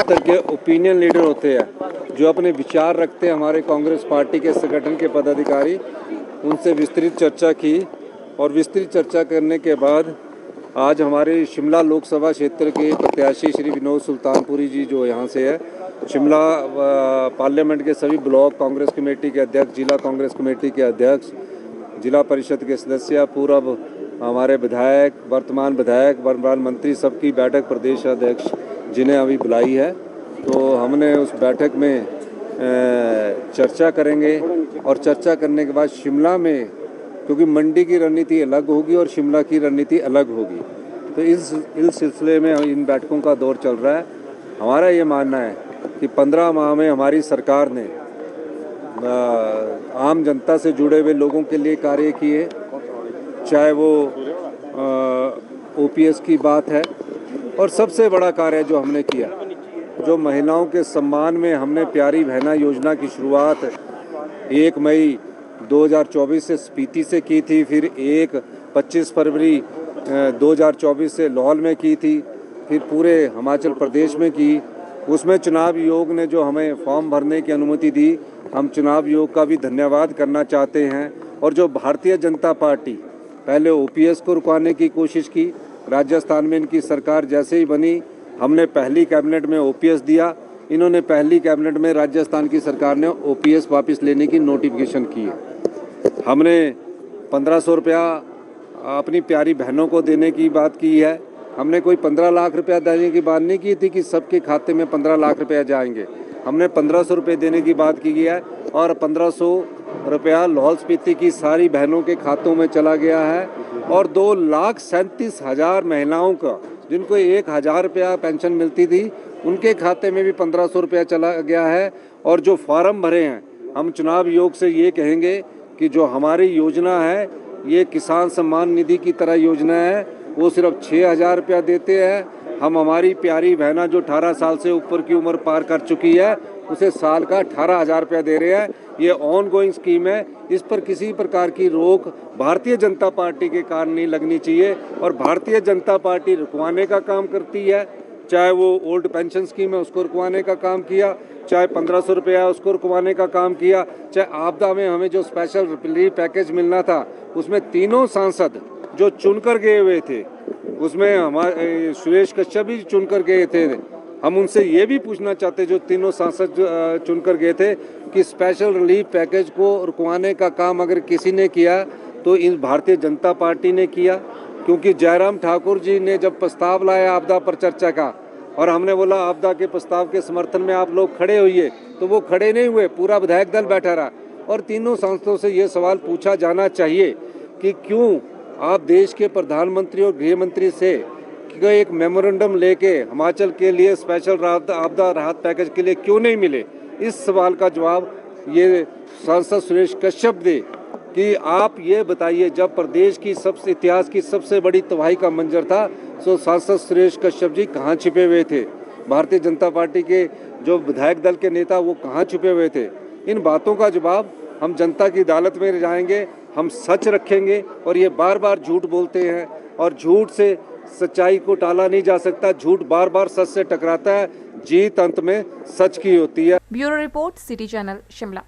स्तर के opinion leader होते हैं जो अपने विचार रखते हैं, हमारे कांग्रेस पार्टी के संगठन के पदाधिकारी, उनसे विस्तृत चर्चा की और विस्तृत चर्चा करने के बाद आज हमारे शिमला लोकसभा क्षेत्र के प्रत्याशी श्री विनोद सुल्तानपुरी जी जो यहाँ से है, शिमला पार्लियामेंट के सभी ब्लॉक कांग्रेस कमेटी के अध्यक्ष, जिला कांग्रेस कमेटी के अध्यक्ष, जिला परिषद के सदस्य, पूर्व हमारे विधायक, वर्तमान विधायक, वर्तमान मंत्री, सबकी बैठक प्रदेश अध्यक्ष जिन्हें अभी बुलाई है। तो हमने उस बैठक में चर्चा करेंगे और चर्चा करने के बाद शिमला में, क्योंकि मंडी की रणनीति अलग होगी और शिमला की रणनीति अलग होगी, तो इस सिलसिले में इन बैठकों का दौर चल रहा है। हमारा ये मानना है कि 15 माह में हमारी सरकार ने आम जनता से जुड़े हुए लोगों के लिए कार्य किए, चाहे वो ओपीएस की बात है, और सबसे बड़ा कार्य जो हमने किया, जो महिलाओं के सम्मान में हमने प्यारी बहना योजना की शुरुआत 1 मई 2024 से स्पीति से की थी, फिर 25 फरवरी 2024 से लाहौल में की थी, फिर पूरे हिमाचल प्रदेश में की। उसमें चुनाव आयोग ने जो हमें फॉर्म भरने की अनुमति दी, हम चुनाव आयोग का भी धन्यवाद करना चाहते हैं। और जो भारतीय जनता पार्टी पहले ओपीएस को रुकवाने की कोशिश की, राजस्थान में इनकी सरकार जैसे ही बनी, हमने पहली कैबिनेट में ओपीएस दिया, इन्होंने पहली कैबिनेट में राजस्थान की सरकार ने ओपीएस वापस लेने की नोटिफिकेशन की है। हमने 1500 रुपया अपनी प्यारी बहनों को देने की बात की है। हमने कोई 15 लाख रुपया देने की बात नहीं की थी कि सबके खाते में 15 लाख रुपया जाएंगे। हमने 1500 रुपये देने की बात की है और 1500 रुपया लाहौल स्पीति की सारी बहनों के खातों में चला गया है। और 2,37,000 महिलाओं का, जिनको 1,000 रुपया पेंशन मिलती थी, उनके खाते में भी 1500 रुपया चला गया है। और जो फार्म भरे हैं, हम चुनाव आयोग से ये कहेंगे कि जो हमारी योजना है, ये किसान सम्मान निधि की तरह योजना है, वो सिर्फ 6,000 रुपया देते हैं। हम हमारी प्यारी बहना जो 18 साल से ऊपर की उम्र पार कर चुकी है, उसे साल का 18,000 रुपया दे रहे हैं। ये ऑन गोइंग स्कीम है, इस पर किसी प्रकार की रोक भारतीय जनता पार्टी के कारण नहीं लगनी चाहिए। और भारतीय जनता पार्टी रुकवाने का काम करती है, चाहे वो ओल्ड पेंशन स्कीम है उसको रुकवाने का काम किया, चाहे 1500 रुपया है उसको रुकवाने का काम किया, चाहे आपदा में हमें जो स्पेशल रिलीफ पैकेज मिलना था, उसमें तीनों सांसद जो चुनकर गए हुए थे, उसमें हमारे सुरेश कश्यप भी चुनकर गए थे। हम उनसे ये भी पूछना चाहते, जो तीनों सांसद चुनकर गए थे, कि स्पेशल रिलीफ पैकेज को रुकवाने का काम अगर किसी ने किया तो इस भारतीय जनता पार्टी ने किया। क्योंकि जयराम ठाकुर जी ने जब प्रस्ताव लाया आपदा पर चर्चा का, और हमने बोला आपदा के प्रस्ताव के समर्थन में आप लोग खड़े होइए, तो वो खड़े नहीं हुए, पूरा विधायक दल बैठा रहा। और तीनों सांसदों से ये सवाल पूछा जाना चाहिए कि क्यों आप देश के प्रधानमंत्री और गृह मंत्री से एक मेमोरेंडम लेके हिमाचल के लिए स्पेशल आपदा राहत पैकेज के लिए क्यों नहीं मिले। इस सवाल का जवाब ये सांसद सुरेश कश्यप दे कि आप ये बताइए, जब प्रदेश की सबसे इतिहास की सबसे बड़ी तबाही का मंजर था, तो सांसद सुरेश कश्यप जी कहाँ छिपे हुए थे? भारतीय जनता पार्टी के जो विधायक दल के नेता वो कहाँ छुपे हुए थे? इन बातों का जवाब हम जनता की अदालत में जाएंगे, हम सच रखेंगे। और ये बार बार झूठ बोलते हैं और झूठ से सच्चाई को टाला नहीं जा सकता, झूठ बार बार सच से टकराता है, जीत अंत में सच की होती है। Bureau report, city channel, Shimla.